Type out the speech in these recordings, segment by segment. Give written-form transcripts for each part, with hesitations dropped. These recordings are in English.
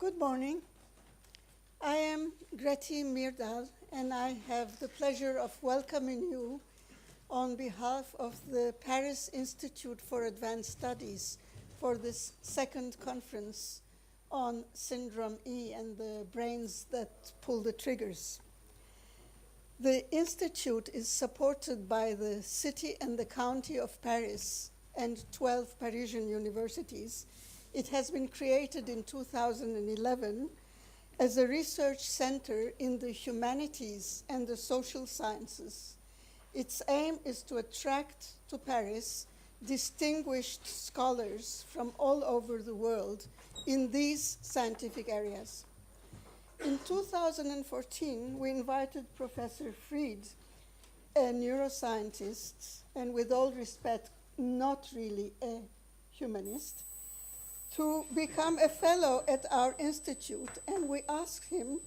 Good morning. I am Greti Myrdal, and I have the pleasure of welcoming you on behalf of the Paris Institute for Advanced Studies for this second conference on Syndrome E and the brains that pull the triggers. The Institute is supported by the City and the County of Paris and 12 Parisian universities. It has been created in 2011 as a research center in the humanities and the social sciences. Its aim is to attract to Paris distinguished scholars from all over the world in these scientific areas. In 2014, we invited Professor Fried, a neuroscientist, and with all respect, not really a humanist, to become a fellow at our institute, and we asked him,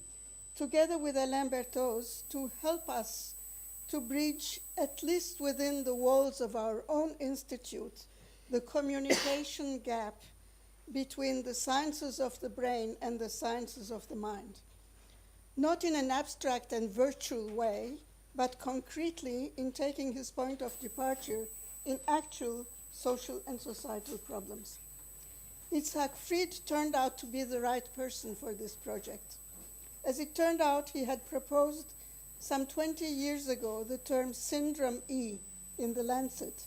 together with Alain Berthoz, to help us to bridge, at least within the walls of our own institute, the communication gap between the sciences of the brain and the sciences of the mind. Not in an abstract and virtual way, but concretely in taking his point of departure in actual social and societal problems. Itzhak Fried turned out to be the right person for this project. As it turned out, he had proposed some 20 years ago the term Syndrome E in the Lancet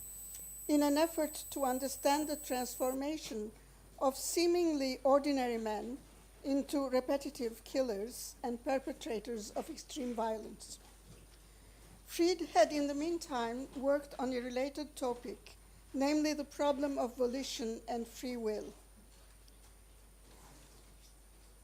in an effort to understand the transformation of seemingly ordinary men into repetitive killers and perpetrators of extreme violence. Fried had in the meantime worked on a related topic, namely the problem of volition and free will.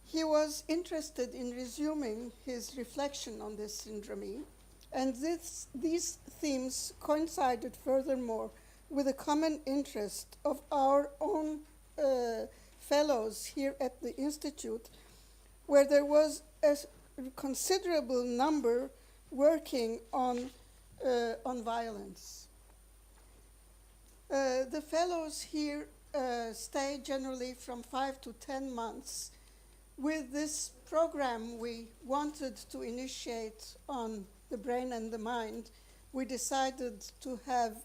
He was interested in resuming his reflection on this syndrome, and these themes coincided furthermore with a common interest of our own fellows here at the Institute, where there was a considerable number working on violence. The fellows here stay generally from 5 to 10 months. With this program we wanted to initiate on the brain and the mind, we decided to have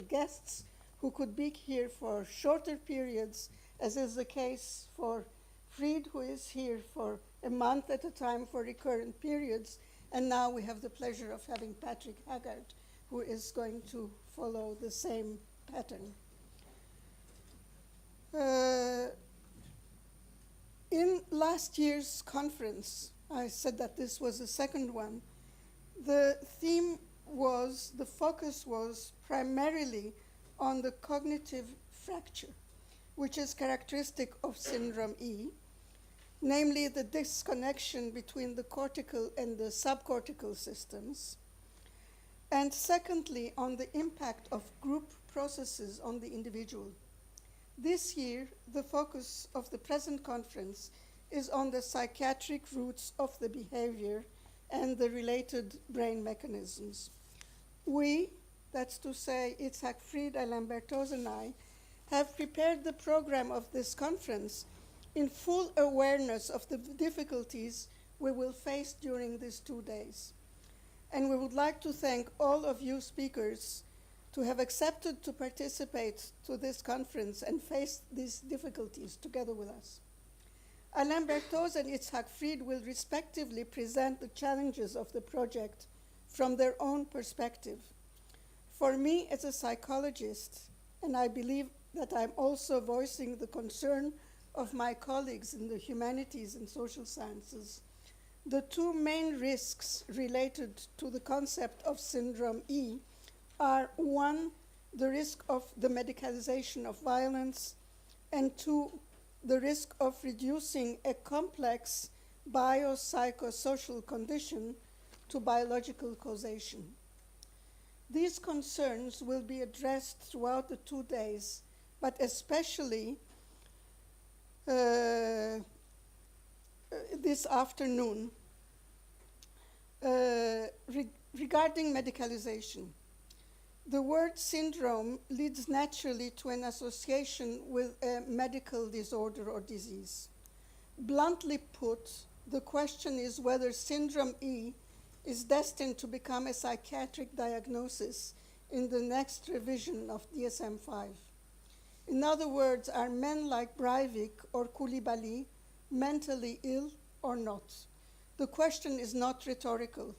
guests who could be here for shorter periods, as is the case for Fried, who is here for a month at a time for recurrent periods. And now we have the pleasure of having Patrick Haggard, who is going to follow the same pattern. In last year's conference, I said that this was the second one. The focus was primarily on the cognitive fracture, which is characteristic of Syndrome E, namely the disconnection between the cortical and the subcortical systems. And secondly, on the impact of group processes on the individual. This year, the focus of the present conference is on the psychiatric roots of the behavior and the related brain mechanisms. We, that's to say Itzhak Fried, Alain Berthoz, and I, have prepared the program of this conference in full awareness of the difficulties we will face during these 2 days. And we would like to thank all of you speakers to have accepted to participate to this conference and face these difficulties together with us. Alain Berthoz and Itzhak Fried will respectively present the challenges of the project from their own perspective. For me as a psychologist, and I believe that I'm also voicing the concern of my colleagues in the humanities and social sciences, the two main risks related to the concept of Syndrome E are, one, the risk of the medicalization of violence, and two, the risk of reducing a complex biopsychosocial condition to biological causation. These concerns will be addressed throughout the 2 days, but especially this afternoon regarding medicalization. The word syndrome leads naturally to an association with a medical disorder or disease. Bluntly put, the question is whether Syndrome E is destined to become a psychiatric diagnosis in the next revision of DSM-5. In other words, are men like Breivik or Koulibaly mentally ill or not? The question is not rhetorical.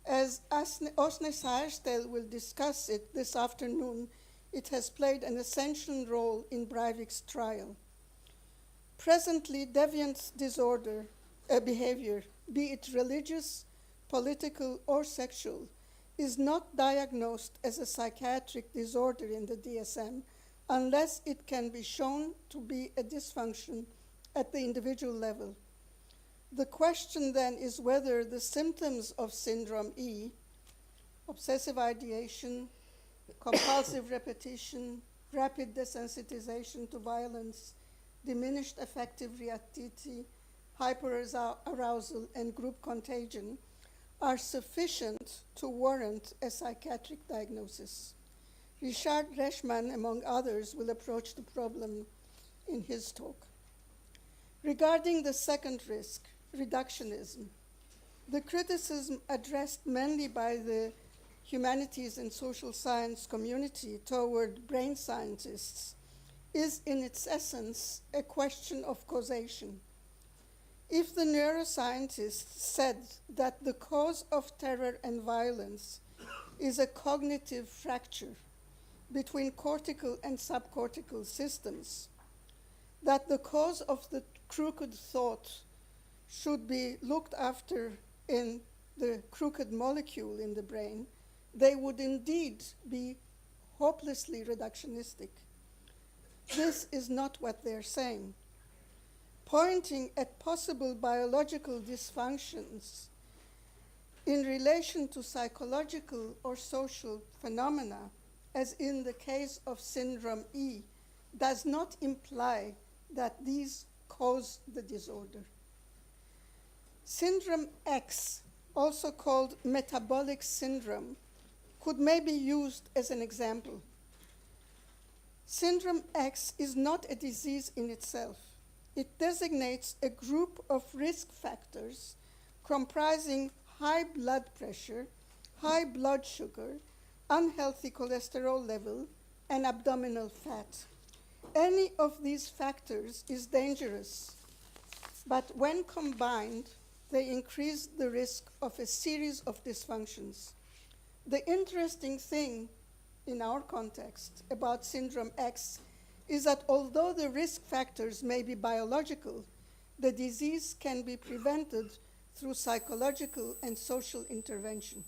As Åsne Sejersted will discuss it this afternoon, it has played an essential role in Breivik's trial. Presently, deviant behavior, be it religious, political, or sexual, is not diagnosed as a psychiatric disorder in the DSM unless it can be shown to be a dysfunction at the individual level. The question then is whether the symptoms of Syndrome E, obsessive ideation, compulsive repetition, rapid desensitization to violence, diminished affective reactivity, hyperarousal, and group contagion, are sufficient to warrant a psychiatric diagnosis. Richard Reichmann, among others, will approach the problem in his talk. Regarding the second risk, reductionism, the criticism addressed mainly by the humanities and social science community toward brain scientists is in its essence a question of causation. If the neuroscientists said that the cause of terror and violence is a cognitive fracture between cortical and subcortical systems, that the cause of the crooked thought should be looked after in the crooked molecule in the brain, they would indeed be hopelessly reductionistic. This is not what they're saying. Pointing at possible biological dysfunctions in relation to psychological or social phenomena, as in the case of Syndrome E, does not imply that these cause the disorder. Syndrome X, also called metabolic syndrome, could maybe be used as an example. Syndrome X is not a disease in itself. It designates a group of risk factors comprising high blood pressure, high blood sugar, unhealthy cholesterol level, and abdominal fat. Any of these factors is dangerous, but when combined, they increase the risk of a series of dysfunctions. The interesting thing in our context about Syndrome X is that although the risk factors may be biological, the disease can be prevented through psychological and social intervention.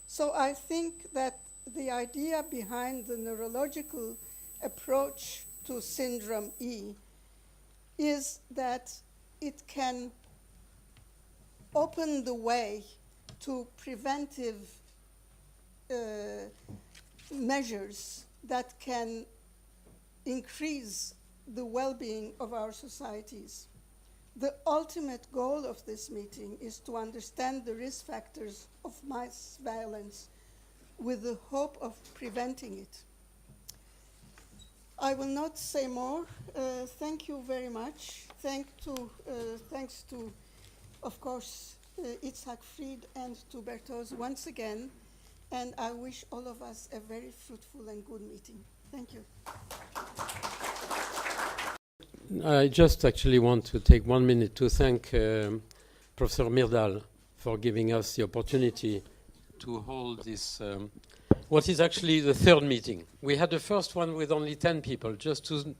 So I think that the idea behind the neurological approach to Syndrome E is that it can open the way to preventive measures that can increase the well-being of our societies. The ultimate goal of this meeting is to understand the risk factors of mass violence with the hope of preventing it. I will not say more. Thank you very much. Thanks to, of course, Itzhak Fried and to Berthoz once again. And I wish all of us a very fruitful and good meeting. Thank you. I just actually want to take 1 minute to thank Professor Myrdal for giving us the opportunity to hold this, what is actually the third meeting. We had the first one with only 10 people, just to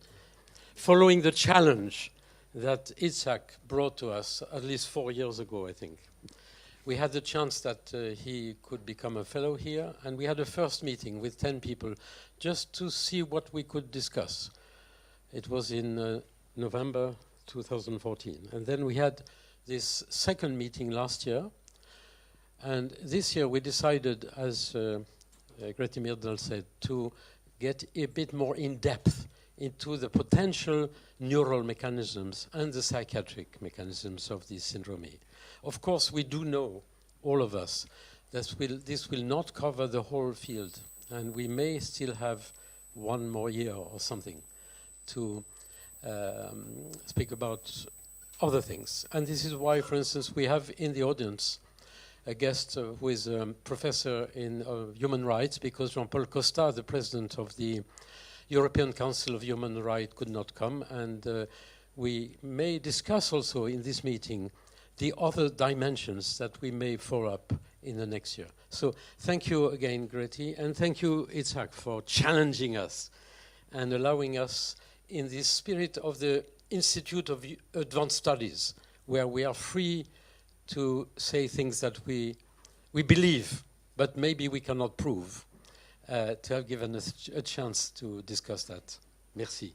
following the challenge that Itzhak brought to us at least 4 years ago, I think. We had the chance that he could become a fellow here, and we had a first meeting with 10 people just to see what we could discuss. It was in November 2014. And then we had this second meeting last year, and this year we decided, as Grete Myrdal said, to get a bit more in depth into the potential neural mechanisms and the psychiatric mechanisms of this syndrome. Of course, we do know, all of us, that this will not cover the whole field, and we may still have 1 more year or something to speak about other things. And this is why, for instance, we have in the audience a guest who is a professor in human rights, because Jean-Paul Costa, the president of the European Council of Human Rights, could not come. And we may discuss also in this meeting the other dimensions that we may follow up in the next year. So thank you again, Greti, and thank you, Itzhak, for challenging us and allowing us in the spirit of the Institute of Advanced Studies, where we are free to say things that we believe, but maybe we cannot prove, to have given us a chance to discuss that. Merci.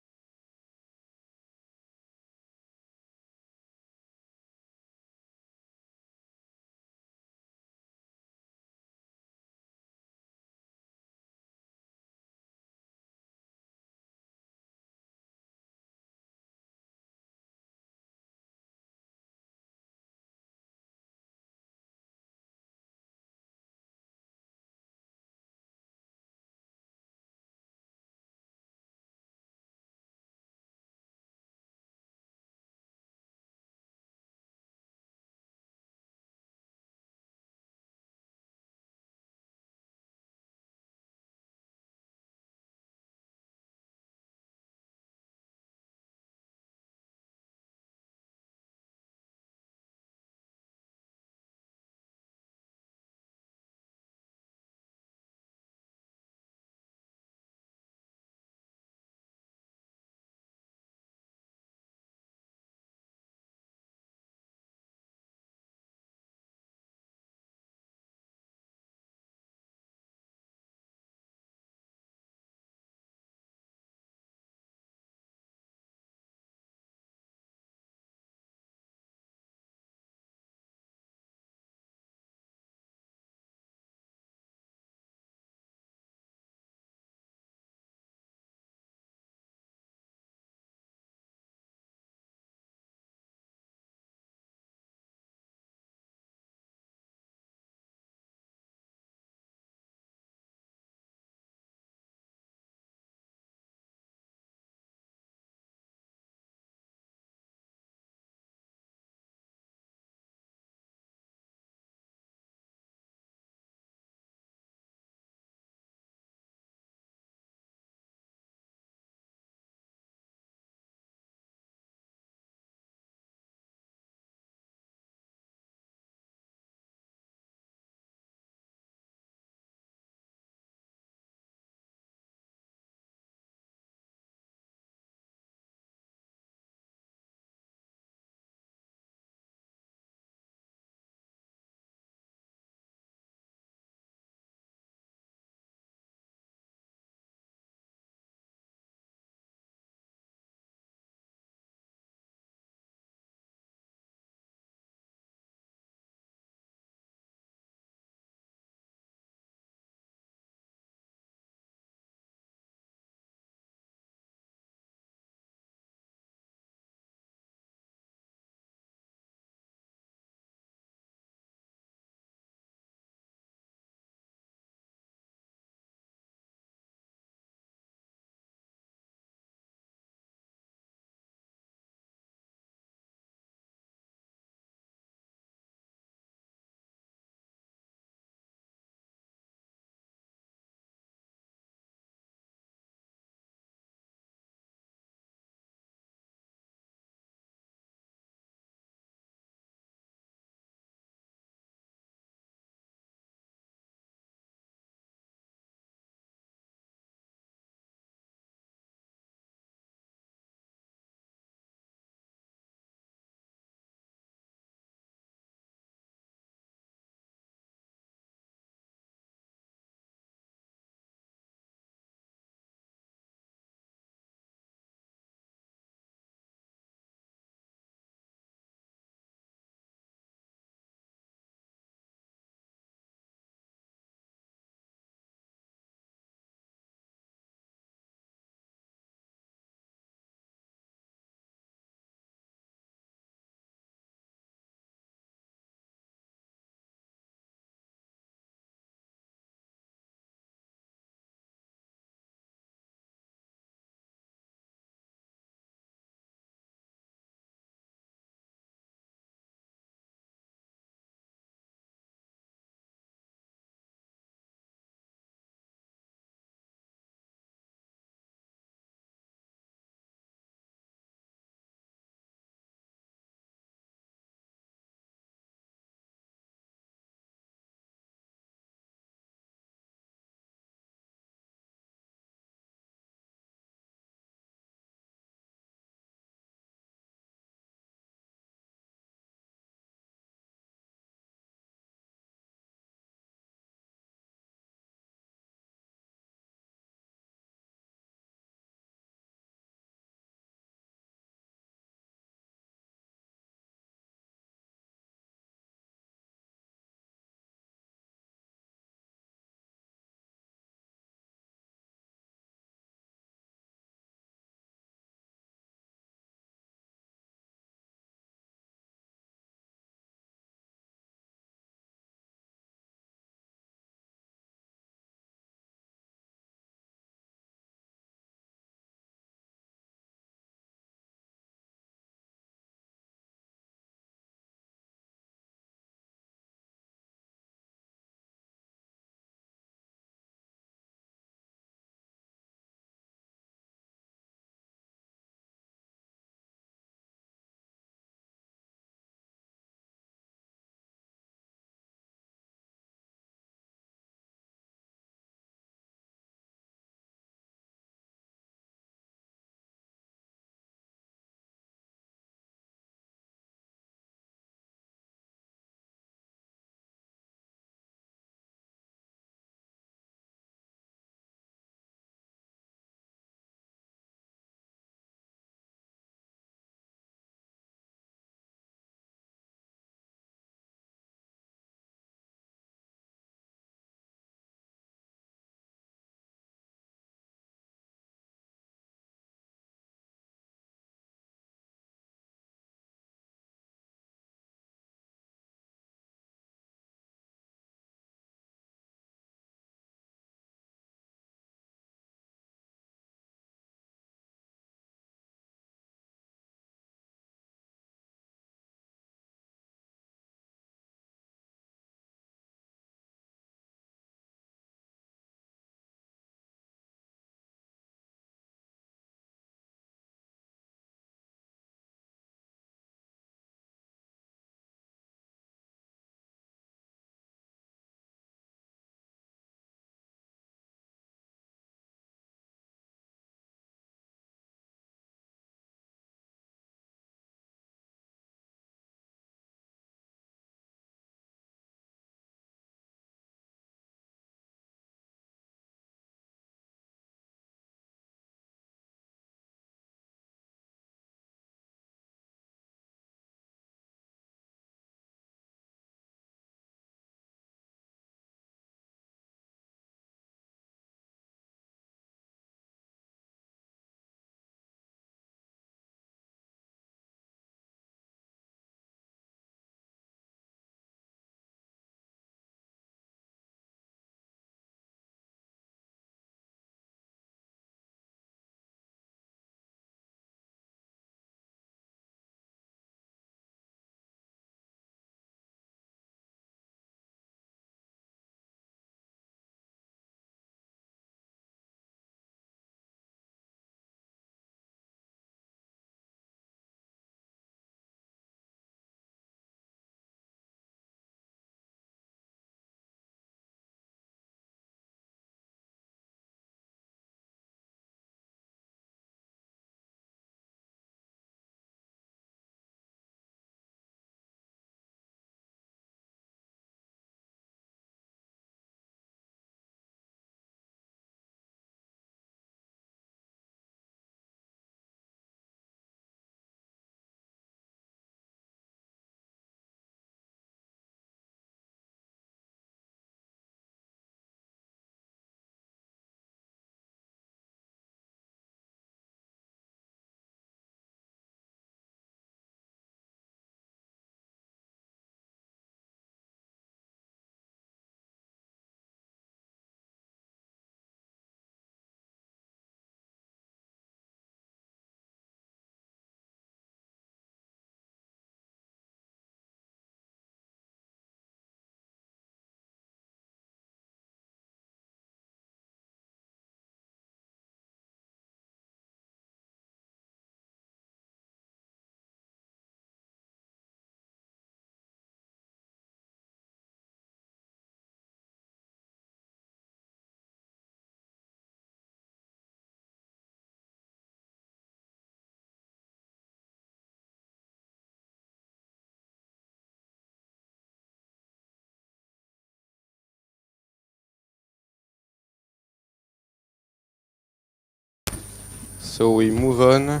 So we move on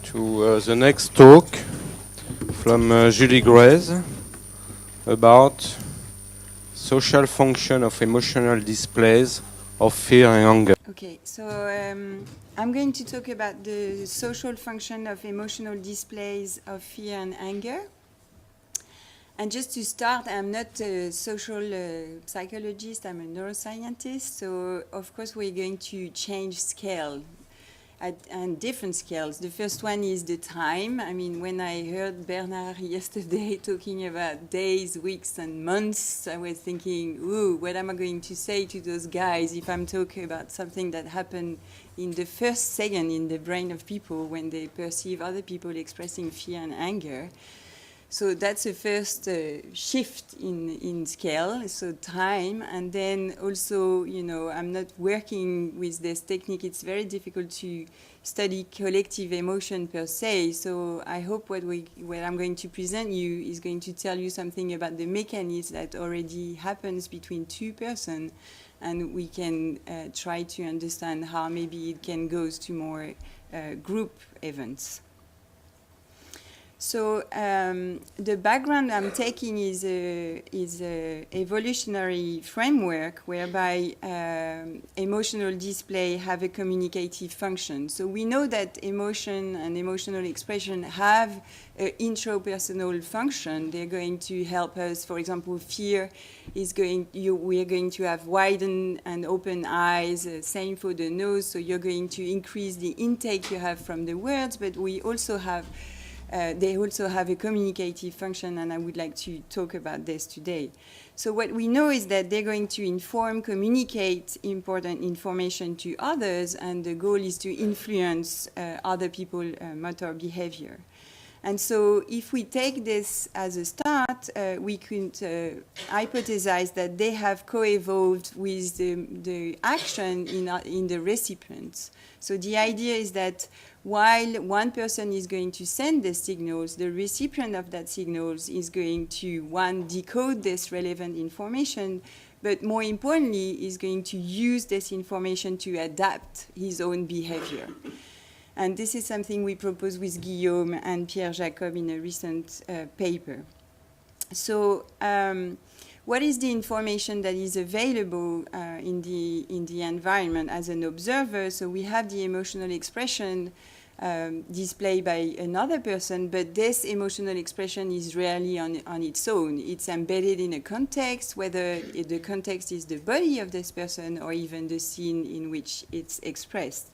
to the next talk from Julie Grez about social function of emotional displays of fear and anger. Okay, so I'm going to talk about the social function of emotional displays of fear and anger. And just to start, I'm not a social psychologist, I'm a neuroscientist, so of course we're going to change scale and different scales. The first one is the time. I mean, when I heard Bernard yesterday talking about days, weeks, and months, I was thinking, ooh, what am I going to say to those guys if I'm talking about something that happened in the first second in the brain of people when they perceive other people expressing fear and anger. So that's the first shift in scale, so time. And then also, you know, I'm not working with this technique. It's very difficult to study collective emotion per se. So I hope what I'm going to present you is going to tell you something about the mechanism that already happens between two persons. And we can try to understand how maybe it can go to more group events. So the background I'm taking is a evolutionary framework whereby emotional display have a communicative function. So we know that emotion and emotional expression have an intrapersonal function. They're going to help us. For example, fear is we are going to have widened and open eyes. Same for the nose. So you're going to increase the intake you have from the words, but we also have they also have a communicative function, and I would like to talk about this today. So what we know is that they're going to communicate important information to others, and the goal is to influence other people's motor behavior. And so if we take this as a start, we could hypothesize that they have co-evolved with the action in the recipients. So the idea is that while one person is going to send the signals, the recipient of that signals is going to, one, decode this relevant information, but more importantly, is going to use this information to adapt his own behavior. And this is something we propose with Guillaume and Pierre Jacob in a recent paper. So what is the information that is available in the environment as an observer? So we have the emotional expression displayed by another person, but this emotional expression is rarely on its own. It's embedded in a context, whether the context is the body of this person or even the scene in which it's expressed.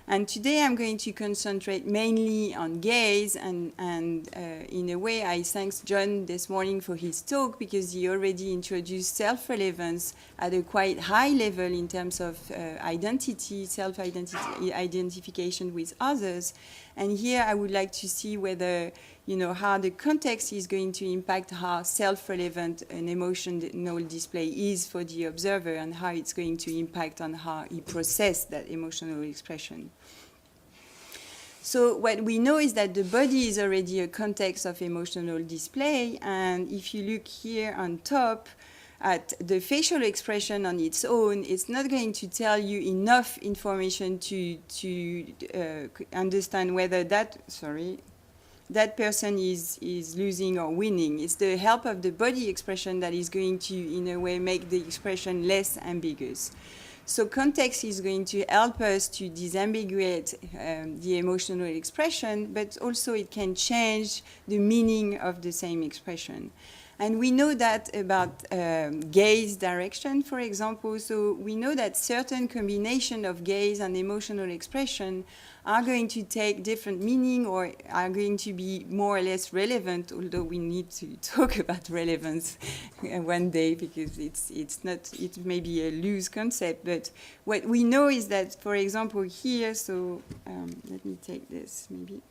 And today I'm going to concentrate mainly on gaze, and in a way I thank John this morning for his talk because he already introduced self-relevance at a quite high level in terms of identity, self-identification with others. And here I would like to see whether, you know, how the context is going to impact how self-relevant an emotional display is for the observer and how it's going to impact on how he processes that emotional expression. So what we know is that the body is already a context of emotional display, and if you look here on top at the facial expression on its own, it's not going to tell you enough information to understand whether that person is losing or winning. It's the help of the body expression that is going to, in a way, make the expression less ambiguous. So context is going to help us to disambiguate the emotional expression, but also it can change the meaning of the same expression. And we know that about gaze direction, for example. So we know that certain combination of gaze and emotional expression are going to take different meaning or are going to be more or less relevant, although we need to talk about relevance one day because it may be a loose concept. But what we know is that, for example, here, so let me take this maybe.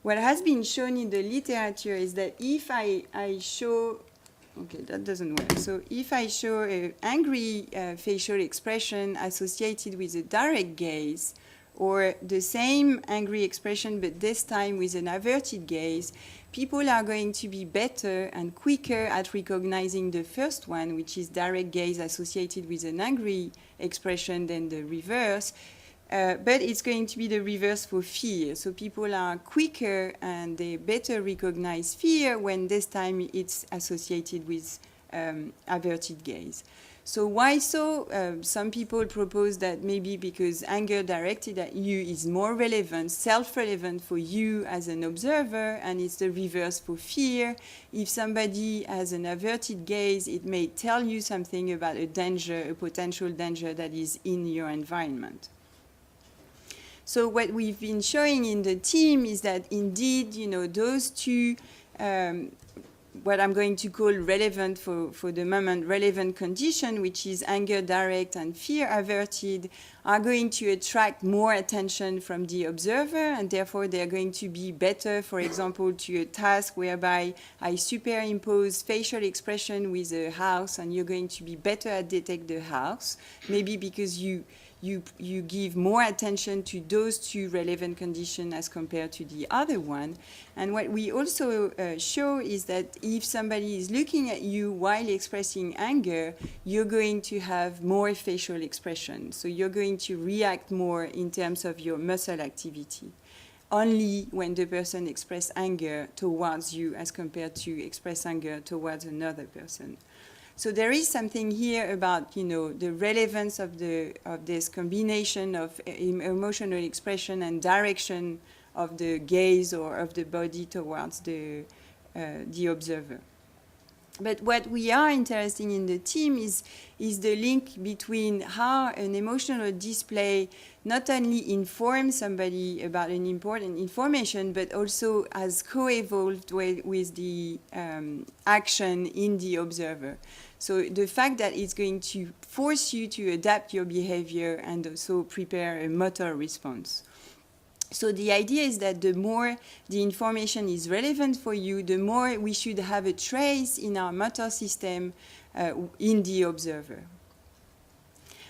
What has been shown in the literature is that if I show, okay, that doesn't work. So if I show an angry facial expression associated with a direct gaze, or the same angry expression, but this time with an averted gaze, people are going to be better and quicker at recognizing the first one, which is direct gaze associated with an angry expression, than the reverse. But it's going to be the reverse for fear. So people are quicker and they better recognize fear when this time it's associated with averted gaze. So why so? Some people propose that maybe because anger directed at you is more relevant, self-relevant for you as an observer, and it's the reverse for fear. If somebody has an averted gaze, it may tell you something about a danger, a potential danger that is in your environment. So what we've been showing in the team is that indeed, those two what I'm going to call relevant for the moment, relevant condition, which is anger direct and fear averted, are going to attract more attention from the observer, and therefore they're going to be better, for example, to a task whereby I superimpose facial expression with a house, and you're going to be better at detect the house, maybe because you give more attention to those two relevant conditions as compared to the other one. And what we also show is that if somebody is looking at you while expressing anger, you're going to have more facial expression. So you're going to react more in terms of your muscle activity, only when the person expresses anger towards you as compared to express anger towards another person. So there is something here about, the relevance of this combination of emotional expression and direction of the gaze or of the body towards the observer. But what we are interested in the team is the link between how an emotional display not only informs somebody about an important information, but also has co-evolved with the action in the observer. So the fact that it's going to force you to adapt your behavior and also prepare a motor response. So the idea is that the more the information is relevant for you, the more we should have a trace in our motor system in the observer.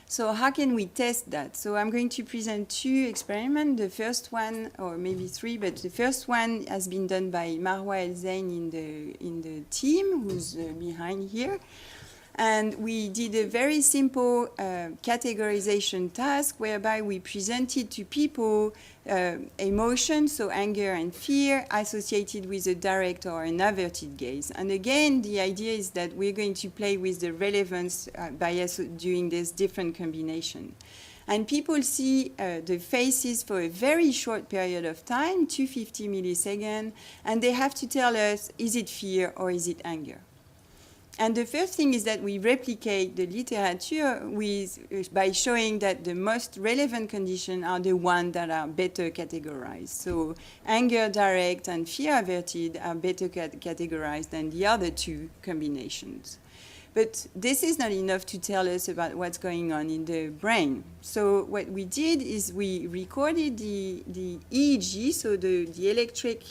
So how can we test that? So I'm going to present two experiments. The first one, or maybe three, but the first one has been done by Marwa El Zain in the team, who's behind here. And we did a very simple categorization task whereby we presented to people emotions, so anger and fear, associated with a direct or an averted gaze. And again, the idea is that we're going to play with the relevance by doing this different combination. And people see the faces for a very short period of time, 250 milliseconds, and they have to tell us, is it fear or is it anger? And the first thing is that we replicate the literature by showing that the most relevant conditions are the ones that are better categorized. So anger direct and fear averted are better categorized than the other two combinations. But this is not enough to tell us about what's going on in the brain. So what we did is we recorded the EEG, so the electric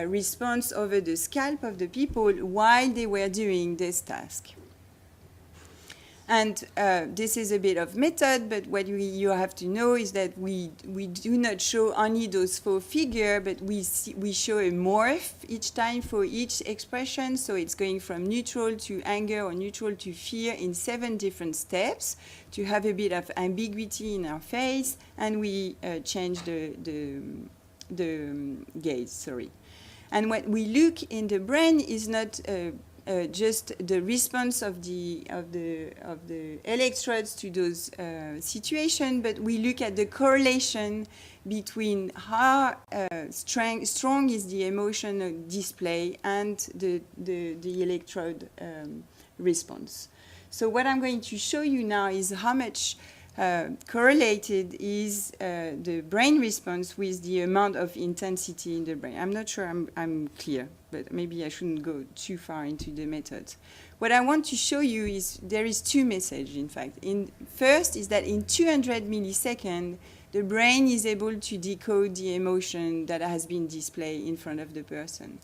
response over the scalp of the people while they were doing this task. And this is a bit of method, but what you have to know is that we do not show only those four figures, but we show a morph each time for each expression. So it's going from neutral to anger or neutral to fear in 7 different steps to have a bit of ambiguity in our face, and we change the gaze, sorry. And what we look in the brain is not just the response of the electrodes to those situations, but we look at the correlation between how strong is the emotional display and the electrode response. So what I'm going to show you now is how much correlated is the brain response with the amount of intensity in the brain. I'm not sure I'm clear, but maybe I shouldn't go too far into the methods. What I want to show you is there is 2 messages, in fact. First is that in 200 milliseconds, the brain is able to decode the emotion that has been displayed in front of the person.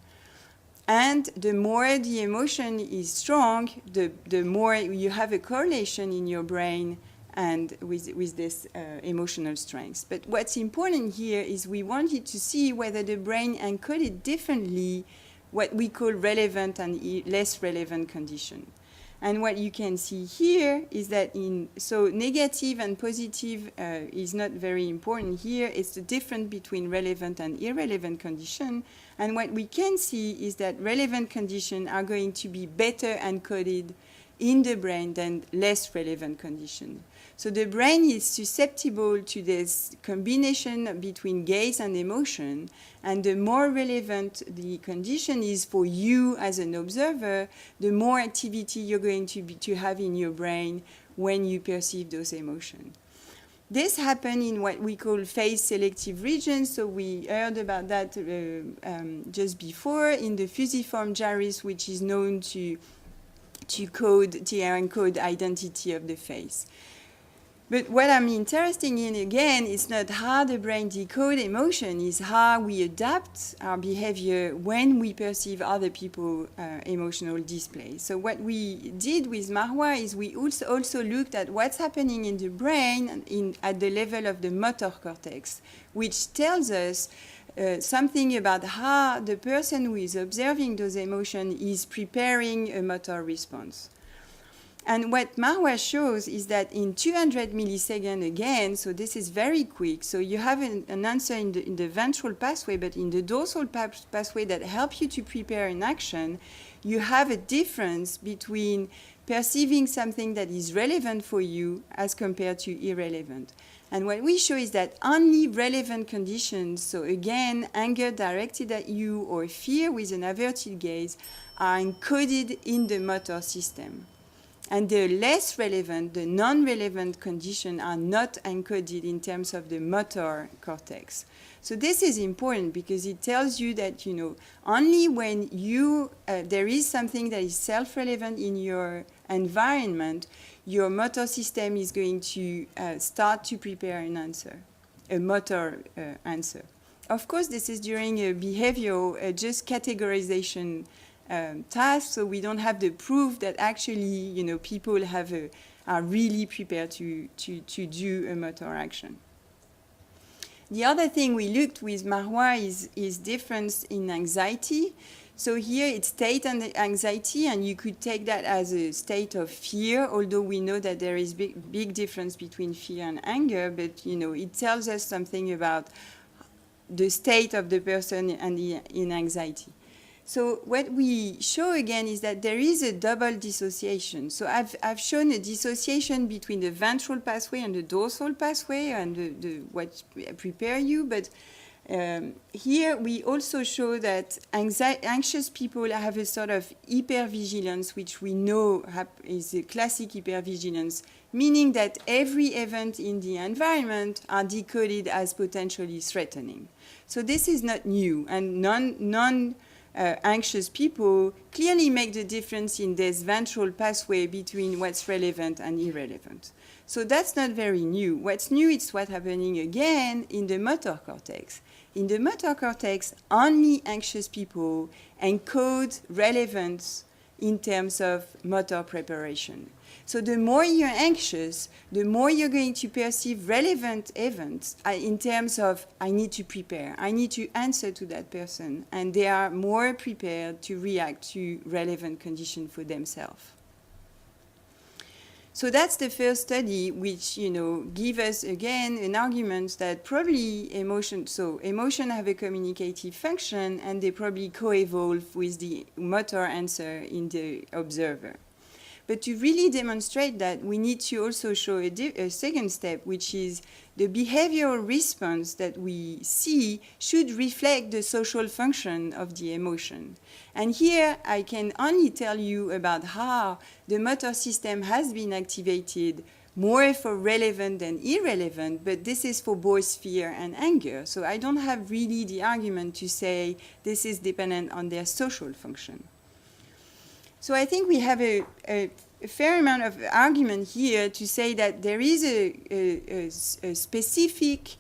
And the more the emotion is strong, the more you have a correlation in your brain and with this emotional strength. But what's important here is we wanted to see whether the brain encoded differently what we call relevant and less relevant condition. And what you can see here is that so negative and positive is not very important here. It's the difference between relevant and irrelevant condition. And what we can see is that relevant conditions are going to be better encoded in the brain than less relevant conditions. So the brain is susceptible to this combination between gaze and emotion, and the more relevant the condition is for you as an observer, the more activity you're going to have in your brain when you perceive those emotions. This happens in what we call phase selective regions, so we heard about that just before, in the fusiform gyrus, which is known to encode identity of the face. But what I'm interested in, again, is not how the brain decodes emotion, is how we adapt our behavior when we perceive other people's emotional display. So what we did with Marwa is we also looked at what's happening in the brain at the level of the motor cortex, which tells us something about how the person who is observing those emotions is preparing a motor response. And what Marwa shows is that in 200 milliseconds again, so this is very quick, so you have an answer in the ventral pathway, but in the dorsal pathway that helps you to prepare an action, you have a difference between perceiving something that is relevant for you as compared to irrelevant. And what we show is that only relevant conditions, so again, anger directed at you or fear with an averted gaze, are encoded in the motor system. And the less relevant, the non-relevant conditions are not encoded in terms of the motor cortex. So this is important because it tells you that, only when there is something that is self-relevant in your environment, your motor system is going to start to prepare an answer, a motor answer. Of course, this is during a behavioral, just categorization task, so we don't have the proof that actually, people are really prepared to do a motor action. The other thing we looked with Marwa is difference in anxiety. So here it's state and anxiety, and you could take that as a state of fear, although we know that there is big difference between fear and anger, but it tells us something about the state of the person and in anxiety. So what we show again is that there is a double dissociation. So I've shown a dissociation between the ventral pathway and the dorsal pathway and what prepare you. But here we also show that anxious people have a sort of hypervigilance, which we know is a classic hypervigilance, meaning that every event in the environment are decoded as potentially threatening. So this is not new, and anxious people clearly make the difference in this ventral pathway between what's relevant and irrelevant. So that's not very new. What's new is what's happening again in the motor cortex. In the motor cortex, only anxious people encode relevance in terms of motor preparation. So the more you're anxious, the more you're going to perceive relevant events in terms of, I need to prepare, I need to answer to that person, and they are more prepared to react to relevant conditions for themselves. So that's the first study, which give us again an argument that probably emotion have a communicative function, and they probably co-evolve with the motor answer in the observer. But to really demonstrate that, we need to also show a second step, which is the behavioral response that we see should reflect the social function of the emotion. And here I can only tell you about how the motor system has been activated more for relevant than irrelevant, but this is for both fear and anger. So I don't have really the argument to say this is dependent on their social function. So I think we have a fair amount of argument here to say that there is a specific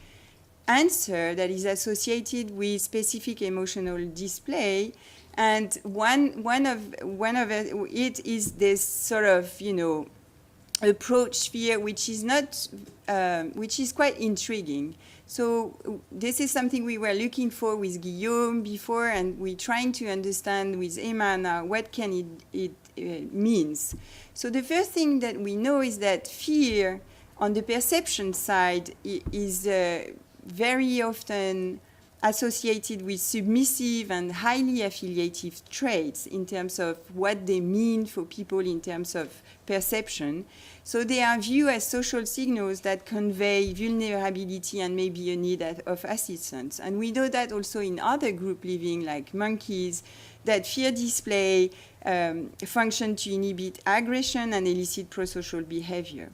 answer that is associated with specific emotional display, and one of it is this sort of approach fear, which is not, which is quite intriguing. So this is something we were looking for with Guillaume before, and we're trying to understand with Emma now what can it means. So the first thing that we know is that fear on the perception side is very often associated with submissive and highly affiliative traits in terms of what they mean for people in terms of perception. So they are viewed as social signals that convey vulnerability and maybe a need of assistance. And we know that also in other group living like monkeys, that fear display function to inhibit aggression and elicit prosocial behavior.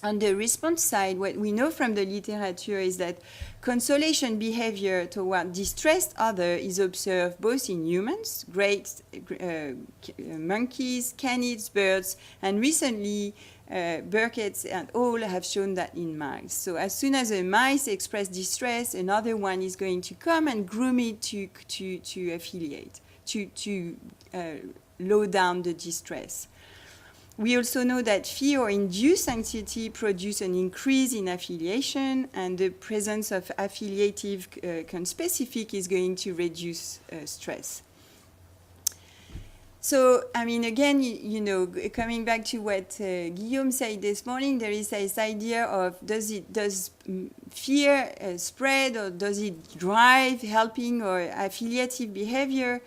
On the response side, what we know from the literature is that consolation behavior toward distressed others is observed both in humans, monkeys, canids, birds, and recently Burkett's and all have shown that in mice. So as soon as a mice express distress, another one is going to come and groom it to affiliate, to low down the distress. We also know that fear or induced anxiety produce an increase in affiliation, and the presence of affiliative conspecific is going to reduce stress. So, I mean, again, you know, coming back to what Guillaume said this morning, there is this idea of does fear spread, or does it drive helping or affiliative behavior?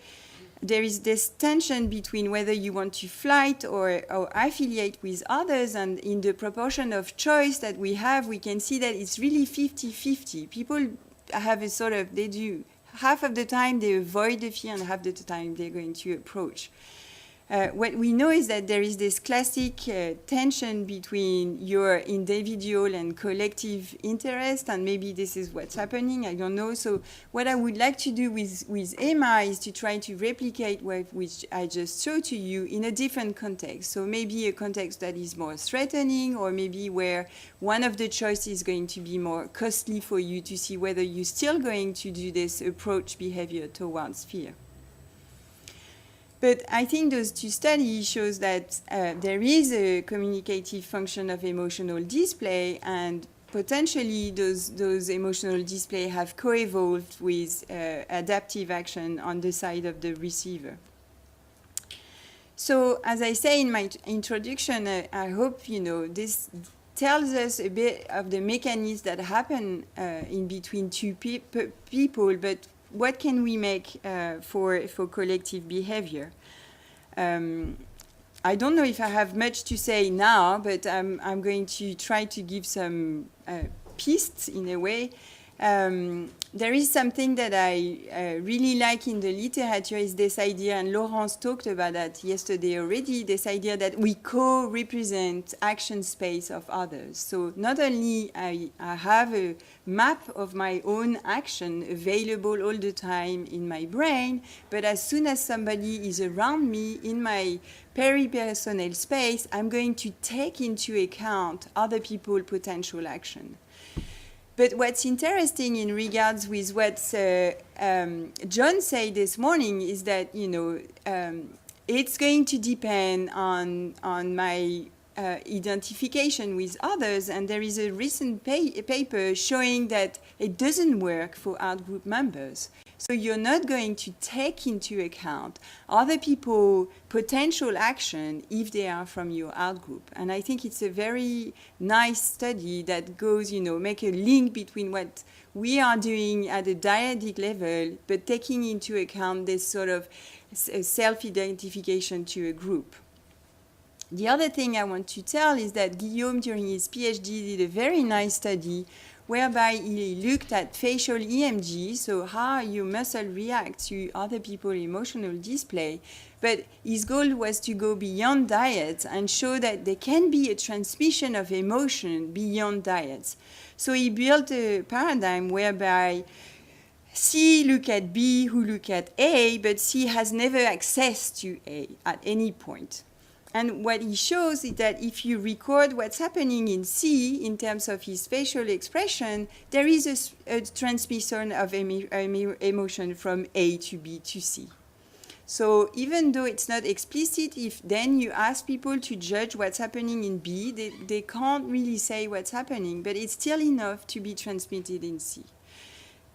There is this tension between whether you want to flight or affiliate with others, and in the proportion of choice that we have, we can see that it's really 50-50. People have a sort of, they do, half of the time they avoid the fear and half the time they're going to approach. What we know is that there is this classic tension between your individual and collective interest, and maybe this is what's happening, I don't know. So what I would like to do with Emma is to try to replicate which I just showed to you in a different context. So maybe a context that is more threatening, or maybe where one of the choices is going to be more costly for you to see whether you're still going to do this approach behavior towards fear. But I think those two studies shows that there is a communicative function of emotional display, and potentially those emotional display have co-evolved with adaptive action on the side of the receiver. So as I say in my introduction, I hope you know this tells us a bit of the mechanisms that happen in between two people, but what can we make for collective behavior? I don't know if I have much to say now, but I'm going to try to give some pistes in a way. There is something that I really like in the literature is this idea, and Laurence talked about that yesterday already, this idea that we co-represent action space of others. So not only I have a map of my own action available all the time in my brain, but as soon as somebody is around me in my peripersonal space, I'm going to take into account other people's potential action. But what's interesting in regards with what John said this morning is that, you know, it's going to depend on my identification with others. And there is a recent paper showing that it doesn't work for out-group members. So you're not going to take into account other people's potential action if they are from your out-group. And I think it's a very nice study that goes, you know, make a link between what we are doing at a dyadic level, but taking into account this sort of self-identification to a group. The other thing I want to tell is that Guillaume, during his PhD, did a very nice study whereby he looked at facial EMG, so how your muscle reacts to other people's emotional display. But his goal was to go beyond diets and show that there can be a transmission of emotion beyond diets. So he built a paradigm whereby C look at B, who look at A, but C has never access to A at any point. And what he shows is that if you record what's happening in C in terms of his facial expression, there is a transmission of emotion from A to B to C. So even though it's not explicit, if then you ask people to judge what's happening in B, they can't really say what's happening, but it's still enough to be transmitted in C.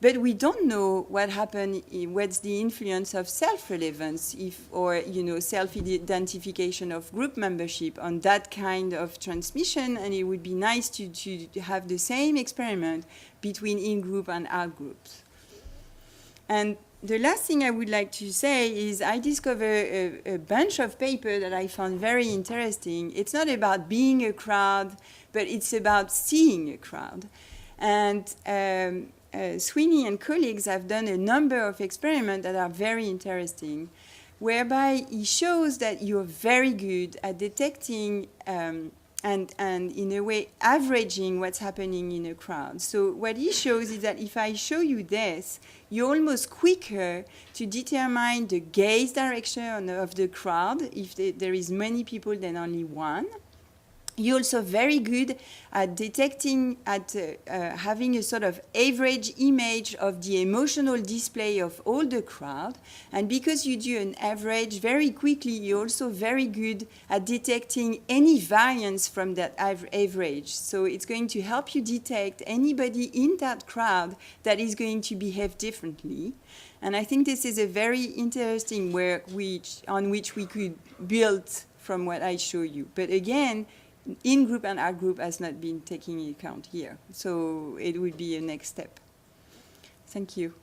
But we don't know what happened, what's the influence of self-relevance or self-identification of group membership on that kind of transmission, and it would be nice to have the same experiment between in-group and out-groups. And the last thing I would like to say is I discovered a bunch of papers that I found very interesting. It's not about being a crowd, but it's about seeing a crowd. And Sweeney and colleagues have done a number of experiments that are very interesting, whereby he shows that you're very good at detecting and in a way averaging what's happening in a crowd. So what he shows is that if I show you this, you're almost quicker to determine the gaze direction of the crowd if there is many people than only one. You're also very good at detecting, having a sort of average image of the emotional display of all the crowd. And because you do an average very quickly, you're also very good at detecting any variance from that average. So it's going to help you detect anybody in that crowd that is going to behave differently. And I think this is a very interesting work on which we could build from what I show you. But again, in-group and out-group has not been taken into account here. So it would be a next step. Thank you.